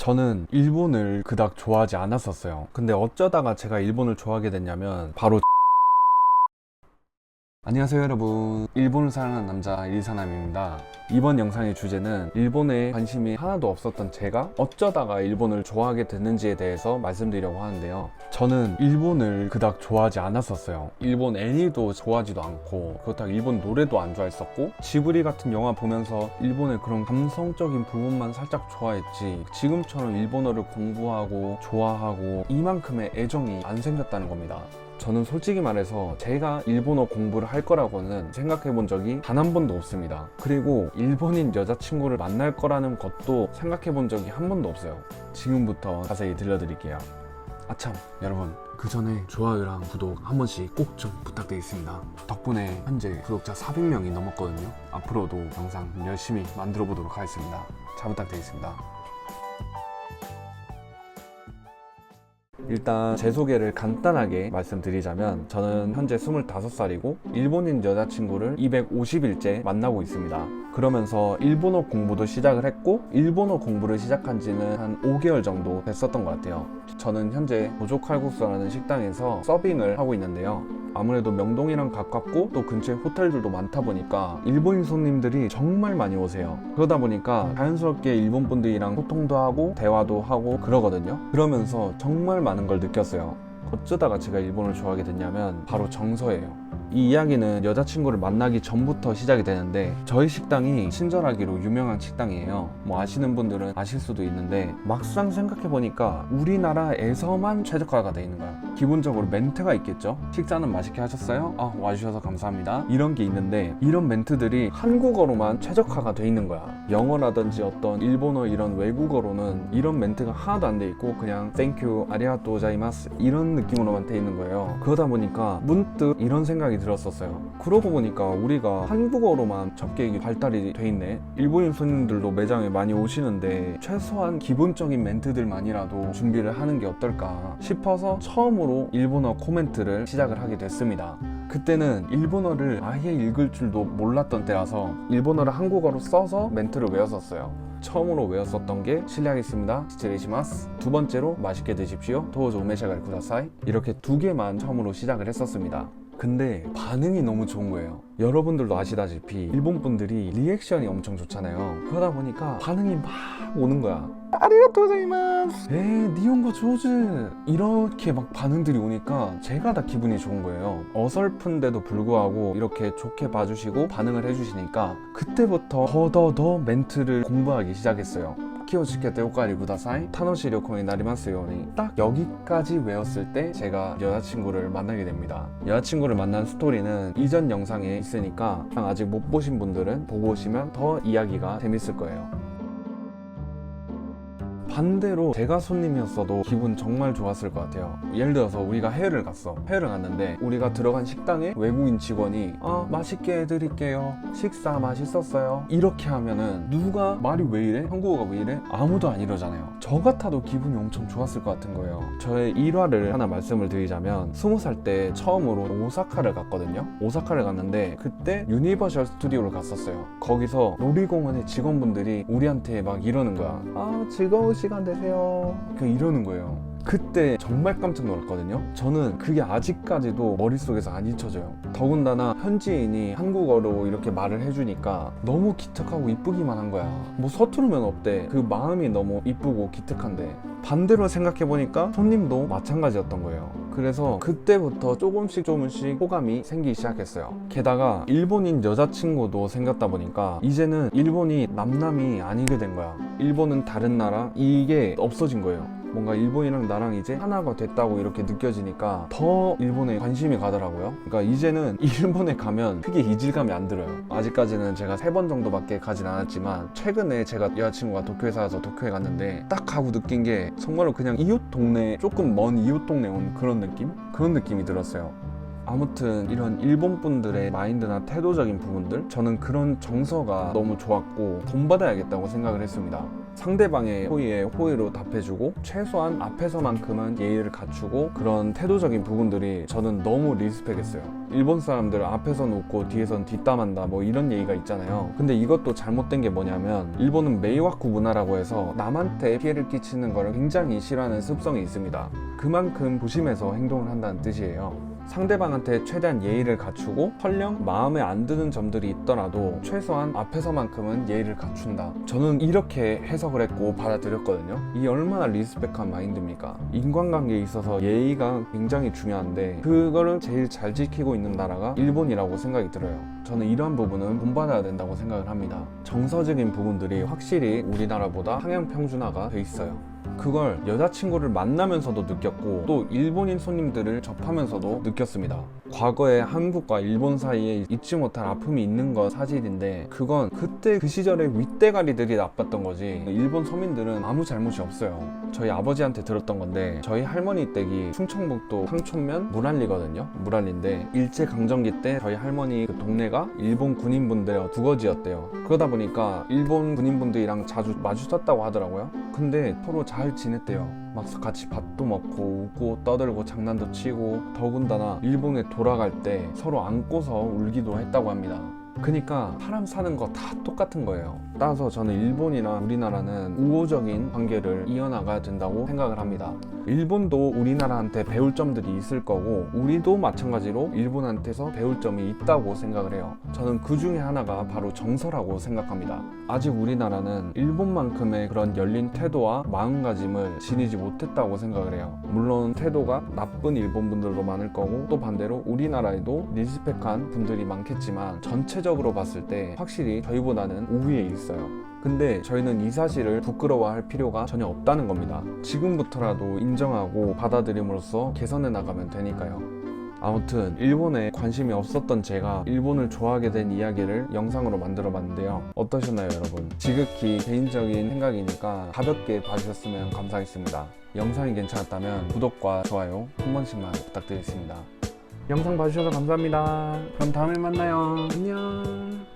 저는 일본을 그닥 좋아하지 않았었어요. 근데 어쩌다가 제가 일본을 좋아하게 됐냐면 바로 안녕하세요 여러분, 일본을 사랑하는 남자 일사남입니다. 이번 영상의 주제는 일본에 관심이 하나도 없었던 제가 어쩌다가 일본을 좋아하게 됐는지에 대해서 말씀드리려고 하는데요. 저는 일본을 그닥 좋아하지 않았었어요. 일본 애니도 좋아하지도 않고, 그렇다고 일본 노래도 안 좋아했었고, 지브리 같은 영화 보면서 일본의 그런 감성적인 부분만 살짝 좋아했지, 지금처럼 일본어를 공부하고 좋아하고 이만큼의 애정이 안 생겼다는 겁니다. 저는 솔직히 말해서 제가 일본어 공부를 할 거라고는 생각해 본 적이 단 한 번도 없습니다. 그리고 일본인 여자친구를 만날 거라는 것도 생각해 본 적이 한 번도 없어요. 지금부터 자세히 들려드릴게요. 아참, 여러분, 그 전에 좋아요랑 구독 한 번씩 꼭 좀 부탁드리겠습니다. 덕분에 현재 구독자 400명이 넘었거든요. 앞으로도 영상 열심히 만들어 보도록 하겠습니다. 잘 부탁드리겠습니다. 일단 제 소개를 간단하게 말씀드리자면, 저는 현재 25살이고 일본인 여자친구를 250일째 만나고 있습니다. 그러면서 일본어 공부도 시작을 했고, 일본어 공부를 시작한 지는 한 5개월 정도 됐었던 것 같아요. 저는 현재 도조칼국수라는 식당에서 서빙을 하고 있는데요. 아무래도 명동이랑 가깝고 또 근처에 호텔들도 많다 보니까 일본인 손님들이 정말 많이 오세요. 그러다 보니까 자연스럽게 일본 분들이랑 소통도 하고 대화도 하고 그러거든요. 그러면서 정말 많은 걸 느꼈어요. 어쩌다가 제가 일본을 좋아하게 됐냐면 바로 정서예요. 이 이야기는 여자친구를 만나기 전부터 시작이 되는데, 저희 식당이 친절하기로 유명한 식당이에요. 뭐 아시는 분들은 아실 수도 있는데, 막상 생각해보니까 우리나라에서만 최저가가 돼 있는 거야. 기본적으로 멘트가 있겠죠. 식사는 맛있게 하셨어요? 와주셔서 감사합니다, 이런 게 있는데, 이런 멘트들이 한국어로만 최적화가 돼 있는 거야. 영어라든지 어떤 일본어 이런 외국어로는 이런 멘트가 하나도 안 돼 있고, 그냥 Thank you, 아리가또 고자이마스 이런 느낌으로만 돼 있는 거예요. 그러다 보니까 문득 이런 생각이 들었었어요. 그러고 보니까 우리가 한국어로만 접객이 발달이 돼 있네. 일본인 손님들도 매장에 많이 오시는데 최소한 기본적인 멘트들만이라도 준비를 하는 게 어떨까 싶어서 처음으로 일본어 코멘트를 시작을 하게 됐습니다. 그때는 일본어를 아예 읽을 줄도 몰랐던 때라서 일본어를 한국어로 써서 멘트를 외웠었어요. 처음으로 외웠었던 게 실례하겠습니다, 시츠레이시마스, 두 번째로 맛있게 드십시오, 도우조 오메샤가리 쿠다사이, 이렇게 두 개만 처음으로 시작을 했었습니다. 근데 반응이 너무 좋은 거예요. 여러분들도 아시다시피 일본 분들이 리액션이 엄청 좋잖아요. 그러다 보니까 반응이 막 오는 거야. 아리가또 고자이마스, 니혼고 조즈, 이렇게 막 반응들이 오니까 제가 다 기분이 좋은 거예요. 어설픈데도 불구하고 이렇게 좋게 봐주시고 반응을 해주시니까 그때부터 더 멘트를 공부하기 시작했어요. 키오시케테 오카리 구다사이, 타노시 료콘이 나리마스요니, 딱 여기까지 외웠을 때 제가 여자친구를 만나게 됩니다. 여자친구를 만난 스토리는 이전 영상에 있으니까 아직 못 보신 분들은 보고 오시면 더 이야기가 재밌을 거예요. 반대로 제가 손님이었어도 기분 정말 좋았을 것 같아요. 예를 들어서 우리가 해외를 갔는데 우리가 들어간 식당에 외국인 직원이 맛있게 해드릴게요, 식사 맛있었어요, 이렇게 하면은 누가 말이 왜 이래? 한국어가 왜 이래? 아무도 안 이러잖아요. 저 같아도 기분이 엄청 좋았을 것 같은 거예요. 저의 일화를 하나 말씀을 드리자면, 20살 때 처음으로 오사카를 갔거든요. 오사카를 갔는데 그때 유니버셜 스튜디오를 갔었어요. 거기서 놀이공원의 직원분들이 우리한테 막 이러는 거야. 즐거운 시간 되세요, 이러는 거예요. 그때 정말 깜짝 놀랐거든요. 저는 그게 아직까지도 머릿속에서 안 잊혀져요. 더군다나 현지인이 한국어로 이렇게 말을 해주니까 너무 기특하고 이쁘기만 한 거야. 뭐 서투르면 어때? 그 마음이 너무 이쁘고 기특한데, 반대로 생각해보니까 손님도 마찬가지였던 거예요. 그래서 그때부터 조금씩 호감이 생기기 시작했어요. 게다가 일본인 여자친구도 생겼다 보니까 이제는 일본이 남남이 아니게 된 거야. 일본은 다른 나라, 이게 없어진 거예요. 뭔가 일본이랑 나랑 이제 하나가 됐다고 이렇게 느껴지니까 더 일본에 관심이 가더라고요. 그러니까 이제는 일본에 가면 크게 이질감이 안 들어요. 아직까지는 제가 3번 정도밖에 가진 않았지만, 최근에 제가 여자친구가 도쿄에 살아서 도쿄에 갔는데 딱 가고 느낀 게 정말로 그냥 이웃 동네, 조금 먼 이웃 동네 온 그런 느낌? 그런 느낌이 들었어요. 아무튼 이런 일본 분들의 마인드나 태도적인 부분들, 저는 그런 정서가 너무 좋았고 본받아야겠다고 생각을 했습니다. 상대방의 호의에 호의로 답해주고 최소한 앞에서만큼은 예의를 갖추고, 그런 태도적인 부분들이 저는 너무 리스펙했어요. 일본 사람들 앞에서 웃고 뒤에선 뒷담한다 뭐 이런 얘기가 있잖아요. 근데 이것도 잘못된 게 뭐냐면, 일본은 메이와쿠 문화라고 해서 남한테 피해를 끼치는 거를 굉장히 싫어하는 습성이 있습니다. 그만큼 조심해서 행동을 한다는 뜻이에요. 상대방한테 최대한 예의를 갖추고 설령 마음에 안 드는 점들이 있더라도 최소한 앞에서만큼은 예의를 갖춘다. 저는 이렇게 해석을 했고 받아들였거든요. 이게 얼마나 리스펙한 마인드입니까? 인간관계에 있어서 예의가 굉장히 중요한데 그거를 제일 잘 지키고 있는 나라가 일본이라고 생각이 들어요. 저는 이러한 부분은 본받아야 된다고 생각을 합니다. 정서적인 부분들이 확실히 우리나라보다 상향평준화가 돼 있어요. 그걸 여자친구를 만나면서도 느꼈고 또 일본인 손님들을 접하면서도 느꼈습니다. 과거에 한국과 일본 사이에 잊지 못할 아픔이 있는 건 사실인데, 그건 그때 그 시절의 윗대가리들이 나빴던 거지 일본 서민들은 아무 잘못이 없어요. 저희 아버지한테 들었던 건데, 저희 할머니 댁이 충청북도 상촌면 무랄리거든요. 무랄리인데 일제강점기 때 저희 할머니 그 동네가 일본 군인분들의 두거지였대요. 그러다 보니까 일본 군인분들이랑 자주 마주쳤다고 하더라고요. 근데 서로 잘 지냈대요. 막 같이 밥도 먹고 웃고 떠들고 장난도 치고, 더군다나 일본에 돌아갈 때 서로 안고서 울기도 했다고 합니다. 그러니까 사람 사는 거 다 똑같은 거예요. 따라서 저는 일본이나 우리나라는 우호적인 관계를 이어나가야 된다고 생각을 합니다. 일본도 우리나라한테 배울 점들이 있을 거고 우리도 마찬가지로 일본한테서 배울 점이 있다고 생각을 해요. 저는 그 중에 하나가 바로 정서라고 생각합니다. 아직 우리나라는 일본만큼의 그런 열린 태도와 마음가짐을 지니지 못했다고 생각을 해요. 물론 태도가 나쁜 일본 분들도 많을 거고 또 반대로 우리나라에도 리스펙한 분들이 많겠지만, 전체적으로 봤을 때 확실히 저희보다는 우위에 있어요. 근데 저희는 이 사실을 부끄러워할 필요가 전혀 없다는 겁니다. 지금부터라도 인정하고 받아들임으로써 개선해 나가면 되니까요. 아무튼 일본에 관심이 없었던 제가 일본을 좋아하게 된 이야기를 영상으로 만들어 봤는데요. 어떠셨나요, 여러분? 지극히 개인적인 생각이니까 가볍게 봐주셨으면 감사하겠습니다. 영상이 괜찮았다면 구독과 좋아요 한 번씩만 부탁드리겠습니다. 영상 봐주셔서 감사합니다. 그럼 다음에 만나요. 안녕.